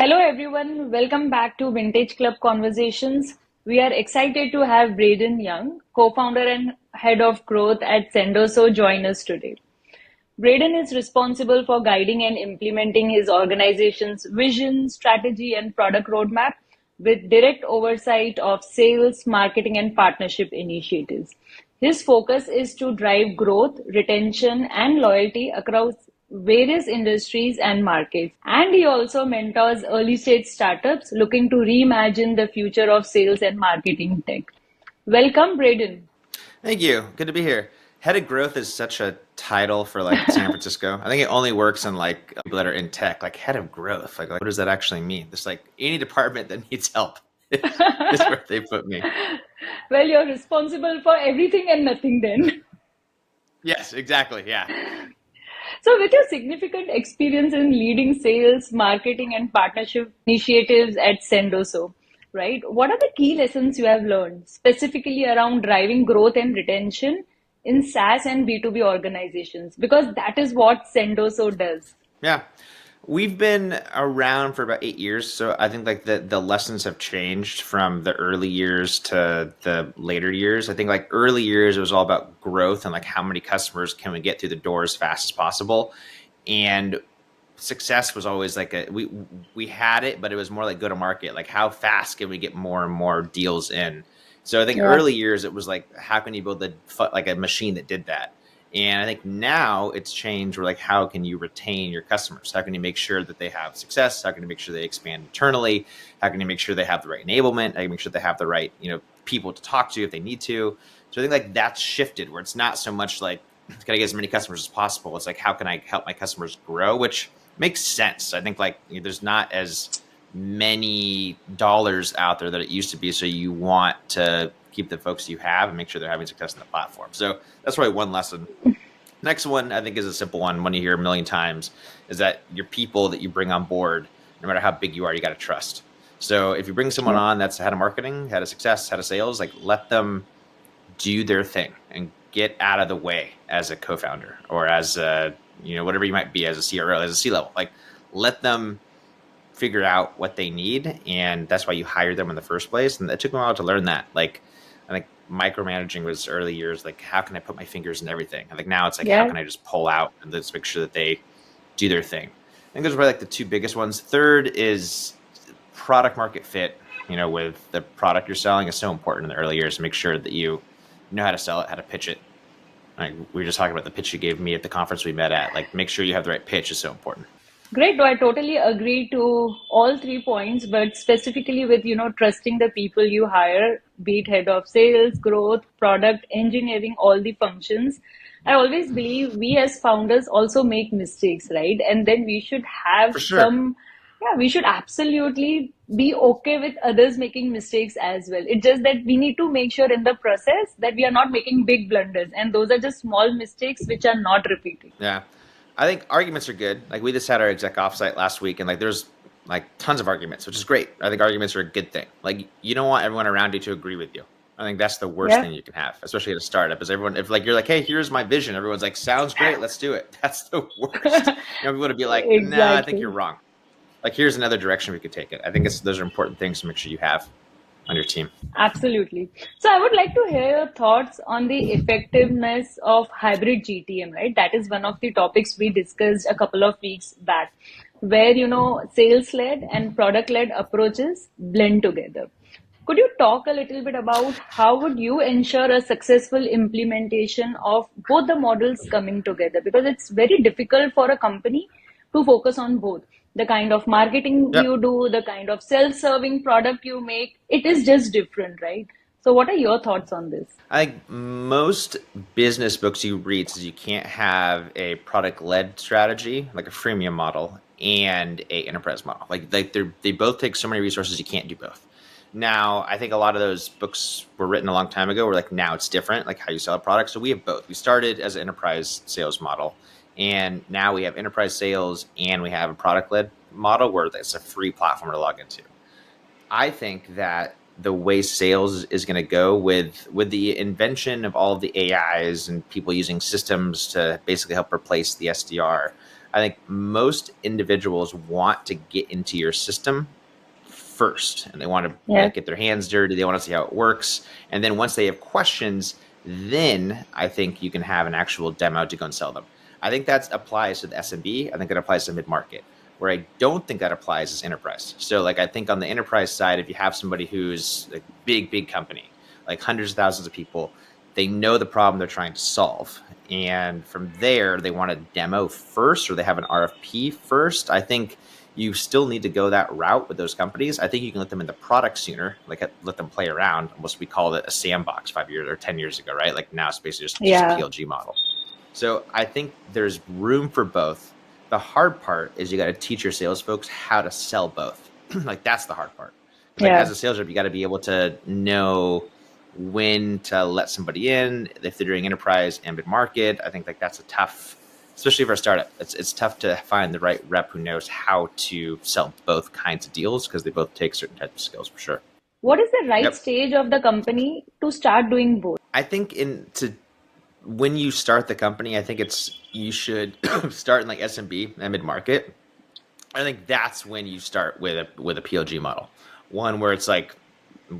Hello, everyone. Welcome back to Vintage Club Conversations. We are excited to have Braydan Young, co founder and head of growth at Sendoso, join us today. Brayden is responsible for guiding and implementing his organization's vision, strategy, and product roadmap with direct oversight of sales, marketing, and partnership initiatives. His focus is to drive growth, retention, and loyalty across various industries and markets. And he also mentors early stage startups looking to reimagine the future of sales and marketing tech. Welcome, Brayden. Thank you. Good to be here. Head of growth is such a title for like San Francisco. I think it only works in like people that are in tech, like head of growth. Like what does that actually mean? There's like any department that needs help is where they put me. Well, you're responsible for everything and nothing then. Yes, exactly. Yeah. So, with your significant experience in leading sales, marketing, and partnership initiatives at Sendoso, right? What are the key lessons you have learned specifically around driving growth and retention in SaaS and B2B organizations? Because that is what Sendoso does. Yeah. We've been around for about 8 years, so I think like the lessons have changed from the early years to the later years. I think like early years it was all about growth and like how many customers can we get through the door as fast as possible, and success was always like we had it, but it was more like go to market, like how fast can we get more and more deals in. So I think Yeah. early years it was like how can you build like a machine that did that. And I think now it's changed. We're like, how can you retain your customers? How can you make sure that they have success? How can you make sure they expand internally? How can you make sure they have the right enablement? How can you make sure they have the right, people to talk to if they need to? So I think like that's shifted where it's not so much like, can I get as many customers as possible? It's like, how can I help my customers grow? Which makes sense. I think like there's not as many dollars out there that it used to be. So you want to keep the folks you have and make sure they're having success in the platform. So that's probably one lesson. Next one, I think, is a simple one you hear a million times, is that your people that you bring on board, no matter how big you are, you got to trust. So if you bring someone Yeah. on that's head of marketing, head of success, head of sales, like let them do their thing and get out of the way as a co-founder or as a, whatever you might be as a CRO, as a C-level. Like let them figure out what they need, and that's why you hired them in the first place. And it took me a while to learn that. Like I think micromanaging was early years, like how can I put my fingers in everything? And like now it's like how Yeah. can I just pull out and just make sure that they do their thing. I think those are probably like the two biggest ones. Third is product market fit, with the product you're selling is so important in the early years to make sure that you know how to sell it, how to pitch it. Like we were just talking about the pitch you gave me at the conference we met at. Like make sure you have the right pitch is so important. Great. No, I totally agree to all 3 points, but specifically with, trusting the people you hire, be it head of sales, growth, product, engineering, all the functions. I always believe we as founders also make mistakes, right? And then we should have For sure. yeah, we should absolutely be okay with others making mistakes as well. It's just that we need to make sure in the process that we are not making big blunders. And those are just small mistakes which are not repeating. Yeah. I think arguments are good. Like we just had our exec offsite last week and like there's like tons of arguments, which is great. I think arguments are a good thing. Like you don't want everyone around you to agree with you. I think that's the worst Yeah. thing you can have, especially at a startup, is everyone, if like you're like, hey, here's my vision, everyone's like, sounds great, let's do it. That's the worst. People to be like, nah, I think you're Exactly. wrong. Like here's another direction we could take it. I think those are important things to make sure you have on your team. Absolutely. So I would like to hear your thoughts on the effectiveness of hybrid GTM, right? That is one of the topics we discussed a couple of weeks back, where, sales-led and product-led approaches blend together. Could you talk a little bit about how would you ensure a successful implementation of both the models coming together? Because it's very difficult for a company to focus on both. The kind of marketing Yep. you do, the kind of self-serving product you make, it is just different, right? So what are your thoughts on this? I think most business books you read says you can't have a product-led strategy, like a freemium model, and a enterprise model. Like they both take so many resources, you can't do both. Now, I think a lot of those books were written a long time ago. Where like now it's different, like how you sell a product. So we have both. We started as an enterprise sales model, and now we have enterprise sales, and we have a product-led model where it's a free platform to log into. I think that the way sales is going to go with the invention of all of the AIs and people using systems to basically help replace the SDR, I think most individuals want to get into your system first, and they want to Yeah. get their hands dirty. They want to see how it works, and then once they have questions, then I think you can have an actual demo to go and sell them. I think that applies to the SMB. I think it applies to mid market. Where I don't think that applies is enterprise. So, like, I think on the enterprise side, if you have somebody who's a big company, like hundreds of thousands of people, they know the problem they're trying to solve, and from there they want a demo first, or they have an RFP first. I think you still need to go that route with those companies. I think you can let them in the product sooner, like let them play around. Almost, we called it a sandbox 5 years or 10 years ago, right? Like now it's basically just a Yeah. PLG model. So I think there's room for both. The hard part is you got to teach your sales folks how to sell both. Like that's the hard part. Because like Yeah. as a sales rep, you got to be able to know when to let somebody in if they're doing enterprise and mid market. I think like that's a tough, especially for a startup. It's tough to find the right rep who knows how to sell both kinds of deals because they both take certain types of skills for sure. What is the right Yep. stage of the company to start doing both? I think in to when you start the company, I think it's you should start in like SMB and mid market. I think that's when you start with a PLG model, one where it's like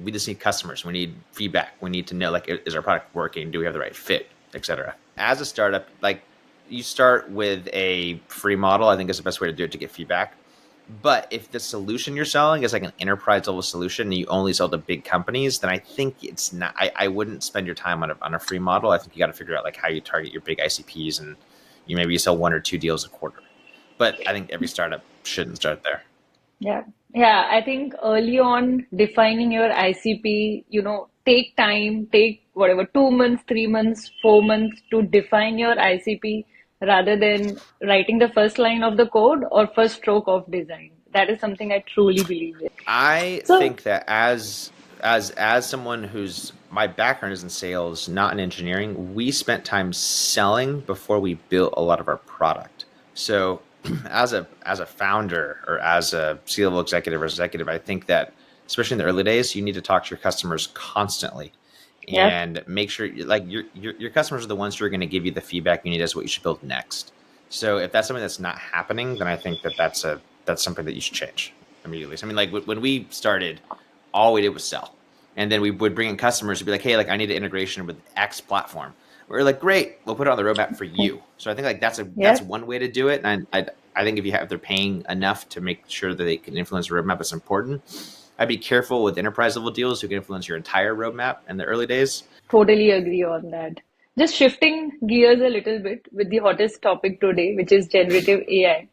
we just need customers, we need feedback, we need to know like is our product working, do we have the right fit, etc. As a startup, like you start with a free model. I think is the best way to do it to get feedback. But if the solution you're selling is like an enterprise level solution and you only sell to big companies, then I think it's not. I wouldn't spend your time on a free model. I think you got to figure out like how you target your big ICPs, and maybe you sell one or two deals a quarter. But I think every startup shouldn't start there. Yeah. Yeah. I think early on defining your ICP, take time, take whatever, 2 months, 3 months, 4 months to define your ICP rather than writing the first line of the code or first stroke of design. That is something I truly believe in. I So, think that as someone whose my background is in sales, not in engineering, we spent time selling before we built a lot of our product. So as a founder or as a C-level executive, I think that especially in the early days, you need to talk to your customers constantly yeah, and make sure like your customers are the ones who are going to give you the feedback you need as what you should build next. So if that's something that's not happening, then I think that that's something that you should change immediately. So, I mean, like when we started, all we did was sell, and then we would bring in customers who'd be like, "Hey, like I need an integration with X platform." We're like, "Great, we'll put it on the roadmap for you." So I think like yeah. that's one way to do it, and I think if they're paying enough to make sure that they can influence the roadmap, it's important. I'd be careful with enterprise level deals who can influence your entire roadmap in the early days. Totally agree on that. Just shifting gears a little bit with the hottest topic today, which is generative AI.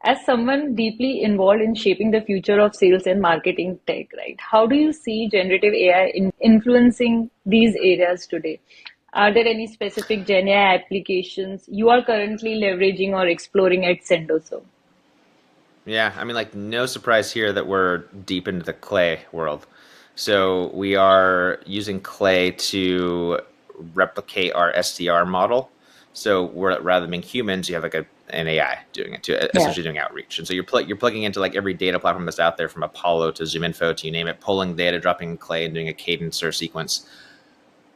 As someone deeply involved in shaping the future of sales and marketing tech, right? How do you see generative AI influencing these areas today? Are there any specific Gen AI applications you are currently leveraging or exploring at Sendoso? Yeah, I mean, like, no surprise here that we're deep into the Clay world. So we are using Clay to replicate our SDR model. So we're rather than being humans, you have like an AI doing it to Yeah. essentially doing outreach. And so you're plugging into like every data platform that's out there, from Apollo to ZoomInfo to you name it, pulling data, dropping in Clay, and doing a cadence or sequence.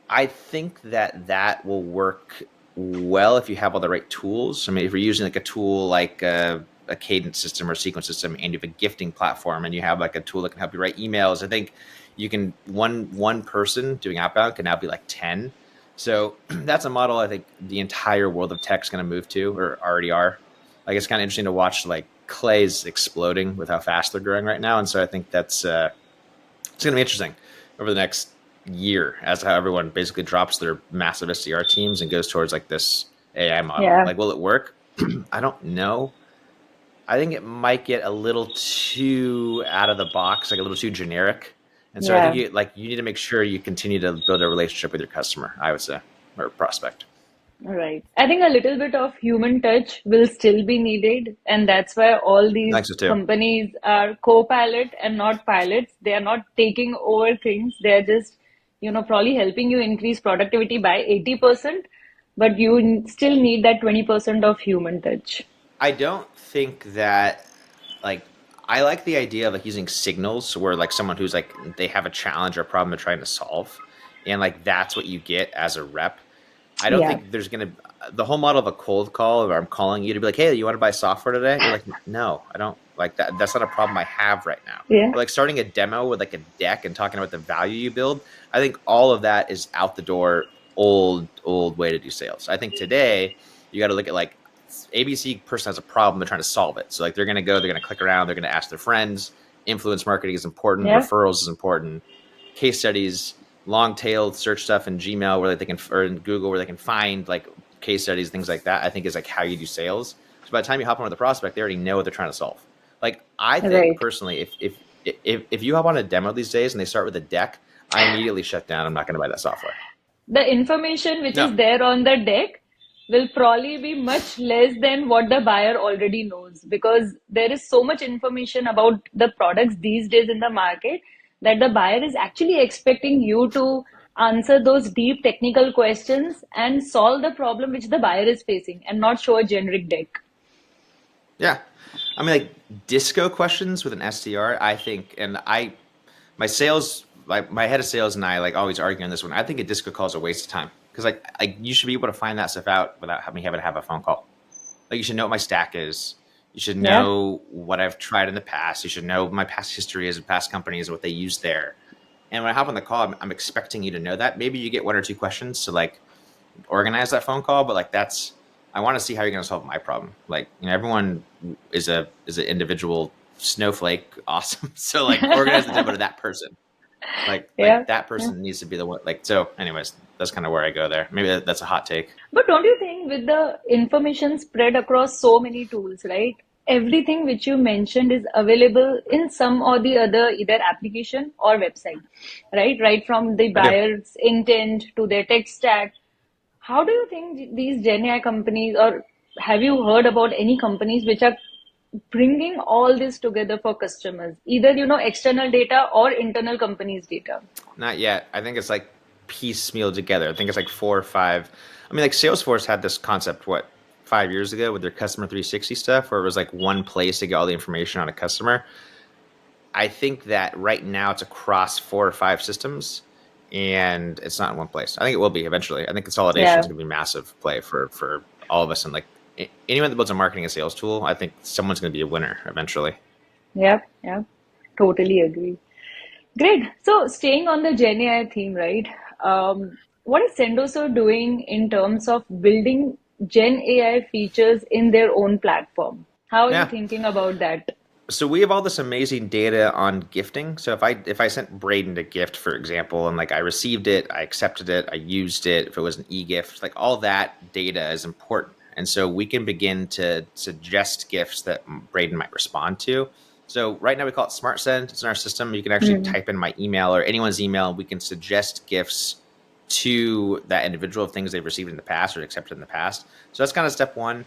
I think that that will work well if you have all the right tools. I mean, if you're using like a tool like a cadence system or sequence system, and you have a gifting platform, and you have like a tool that can help you write emails, I think you can one person doing outbound can now be like 10. So that's a model I think the entire world of tech is going to move to, or already are. Like it's kind of interesting to watch like Clay's exploding with how fast they're growing right now, and so I think that's it's going to be interesting over the next year as how everyone basically drops their massive SDR teams and goes towards like this AI model. Yeah. Like, will it work? I don't know. I think it might get a little too out of the box, like a little too generic. And so I think Yeah. you need to make sure you continue to build a relationship with your customer, I would say, or prospect. Right. I think a little bit of human touch will still be needed, and that's why all I think these so too. companies are co-pilot and not pilots. They are not taking over things. They're just, probably helping you increase productivity by 80%, but you still need that 20% of human touch. I don't think that like I like the idea of like using signals where like someone who's like they have a challenge or a problem they're trying to solve, and like that's what you get as a rep. I don't Yeah. think there's going to the whole model of a cold call where I'm calling you to be like, hey, you want to buy software today? You're like, no, I don't like that. That's not a problem I have right now. Yeah. Or like starting a demo with like a deck and talking about the value you build. I think all of that is out the door, old way to do sales. I think today you got to look at like ABC person has a problem, they're trying to solve it. So like they're going to go, they're going to click around, they're going to ask their friends. Influence marketing is important, Yeah. referrals is important, case studies, long tailed search stuff in Gmail where they can, or in Google where they can find like case studies, things like that. I think is like how you do sales. So by the time you hop on with the prospect, they already know what they're trying to solve. Like I think Right. personally, if you hop on a demo these days and they start with a deck, I immediately shut down. I'm not going to buy that software. The information which No, is there on the deck will probably be much less than what the buyer already knows, because there is so much information about the products these days in the market that the buyer is actually expecting you to answer those deep technical questions and solve the problem which the buyer is facing and not show a generic deck. yeah, I mean like disco questions with an SDR. I think, and my sales, like my head of sales and I like always argue on this one. I think a disco call is a waste of time because like you should be able to find that stuff out without me having to have a phone call. Like you should know what my stack is. You should Yeah. know what I've tried in the past. You should know what my past history is, past companies, what they use there. And when I hop on the call, I'm expecting you to know that. Maybe you get one or two questions to like organize that phone call, but like that's I want to see how you're going to solve my problem. Like everyone is an individual snowflake, awesome. So like organize the demo to that person. Yeah. Like that Yeah. person needs to be the one. Like so. Anyways, that's kind of where I go there. Maybe that's a hot take. But don't you think with the information spread across so many tools, right? Everything which you mentioned is available in some or the other, either application or website, right? Right from the I do. buyer's intent to their tech stack. How do you think these Gen AI companies, or have you heard about any companies which are bringing all this together for customers, either, external data or internal companies' data? Not yet. I think it's like piecemeal together. I think it's like four or five. I mean, like Salesforce had this concept, what, 5 years ago with their customer 360 stuff, where it was like one place to get all the information on a customer. I think that right now it's across four or five systems and it's not in one place. I think it will be eventually. I think consolidation is Yeah. going to be a massive play for all of us. And like anyone that builds a marketing and sales tool, I think someone's going to be a winner eventually. Yep. Yep. Totally agree. Great. So staying on the Gen AI theme, right? What is Sendoso doing in terms of building Gen AI features in their own platform? How are you Yeah. thinking about that? So we have all this amazing data on gifting. So if I sent Brayden a gift, for example, and like I received it, I accepted it, I used it, if it was an e-gift, like all that data is important. And so we can begin to suggest gifts that Brayden might respond to. So right now we call it Smart Send. It's in our system. You can actually Hmm. type in my email or anyone's email. We can suggest gifts to that individual of things they've received in the past or accepted in the past. So that's kind of step one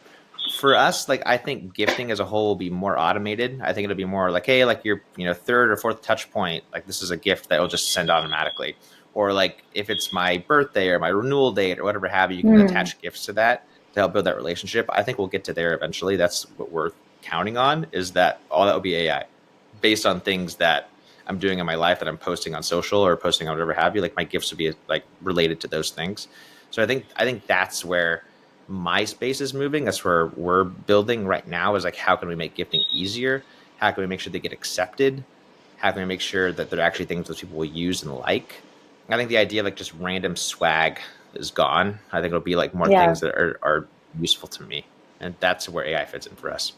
for us. Like I think gifting as a whole will be more automated. I think it'll be more like, hey, like your third or fourth touch point, like this is a gift that will just send automatically. Or like if it's my birthday or my renewal date or whatever have you, you can Hmm. attach gifts to that to help build that relationship. I think we'll get to there eventually. That's what we're counting on, is that all that will be AI based on things that I'm doing in my life that I'm posting on social or posting on whatever have you. Like my gifts would be like related to those things. So I think that's where my space is moving. That's where we're building right now, is like how can we make gifting easier? How can we make sure they get accepted? How can we make sure that they're actually things that people will use and like? I think the idea of like just random swag is gone. I think it'll be like more Yeah. things that are useful to me. And that's where AI fits in for us.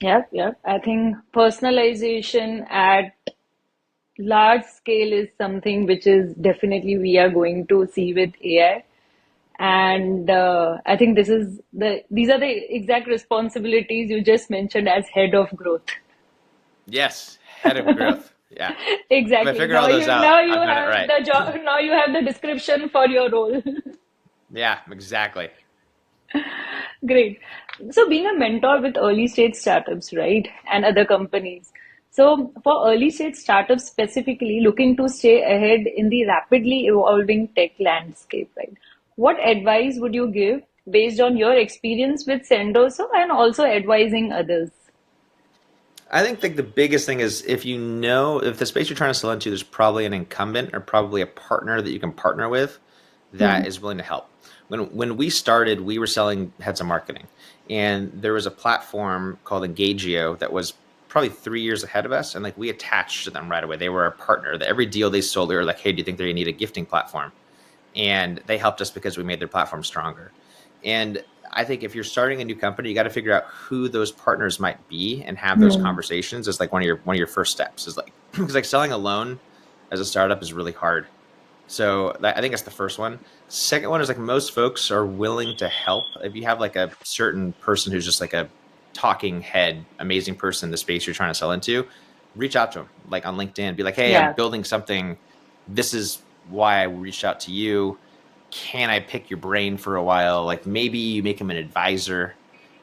Yep. Yep. I think personalization at large scale is something which is definitely we are going to see with AI. And I think these are the exact responsibilities you just mentioned as head of growth. Yes, head of growth. Yeah. If I Exactly. figure all those out, Now you I've got it have right. the job. Now you have the description for your role. Yeah, exactly. Great. So being a mentor with early stage startups, right, and other companies. So for early stage startups specifically looking to stay ahead in the rapidly evolving tech landscape, right? What advice would you give based on your experience with Sendoso and also advising others? I think like the biggest thing is if the space you're trying to sell into, there's probably an incumbent or probably a partner that you can partner with Hmm. that is willing to help. When we started, we were selling heads of marketing, and there was a platform called Engagio that was probably 3 years ahead of us, and like we attached to them right away. They were our partner. That every deal they sold, we were like, "Hey, do you think they need a gifting platform?" And they helped us because we made their platform stronger. And I think if you're starting a new company, you got to figure out who those partners might be and have those Hmm. conversations. It's like one of your first steps is like because like selling alone as a startup is really hard. So I think that's the first one. Second one is like most folks are willing to help. If you have like a certain person who's just like a talking head, amazing person in the space you're trying to sell into, reach out to them like on LinkedIn. Be like, hey, I'm Yeah. building something. This is why I reached out to you. Can I pick your brain for a while? Like maybe you make him an advisor.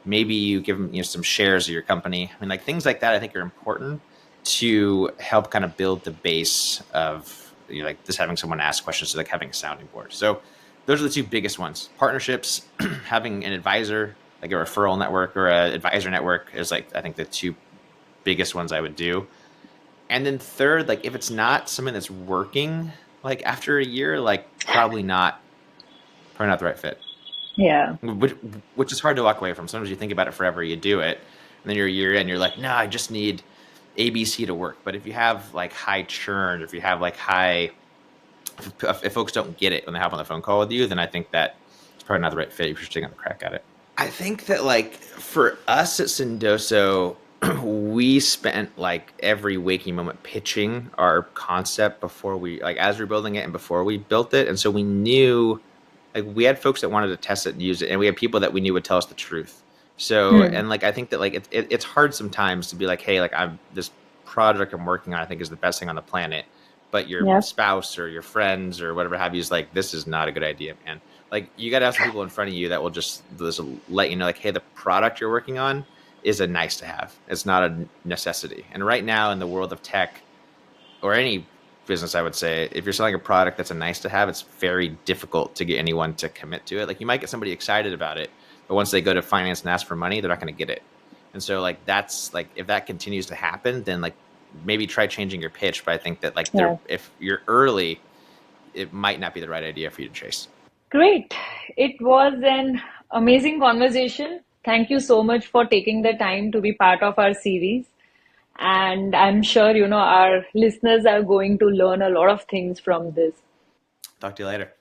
Maybe you give him some shares of your company. I mean, like things like that I think are important to help kind of build the base of like just having someone ask questions, so like having a sounding board. So those are the two biggest ones: partnerships, having an advisor, like a referral network or an advisor network, is like I think the two biggest ones I would do. And then third, like if it's not something that's working, like after a year, like probably not the right fit. Yeah. which, which is hard to walk away from. Sometimes you think about it forever, you do it, and then you're a year in, you're like, no, I just need ABC to work. But if you have like high churn, if you have like if folks don't get it when they hop on the phone call with you, then I think that it's probably not the right fit if you're taking a crack at it. I think that like for us at Sendoso, we spent like every waking moment pitching our concept before we like as we are building it and before we built it. And so we knew like we had folks that wanted to test it and use it, and we had people that we knew would tell us the truth. So Hmm. and like I think that like it's hard sometimes to be like, hey, like I'm this project I'm working on, I think is the best thing on the planet, but your Yeah. spouse or your friends or whatever have you is like, this is not a good idea, man. Like you got to have some people in front of you that will just let you know, like, hey, the product you're working on is a nice to have. It's not a necessity. And right now in the world of tech or any business, I would say, if you're selling a product that's a nice to have, it's very difficult to get anyone to commit to it. Like you might get somebody excited about it, but once they go to finance and ask for money, they're not going to get it. And so like that's like if that continues to happen, then like maybe try changing your pitch. But I think that like Yeah. if you're early, it might not be the right idea for you to chase. Great. It was an amazing conversation. Thank you so much for taking the time to be part of our series. And I'm sure, our listeners are going to learn a lot of things from this. Talk to you later.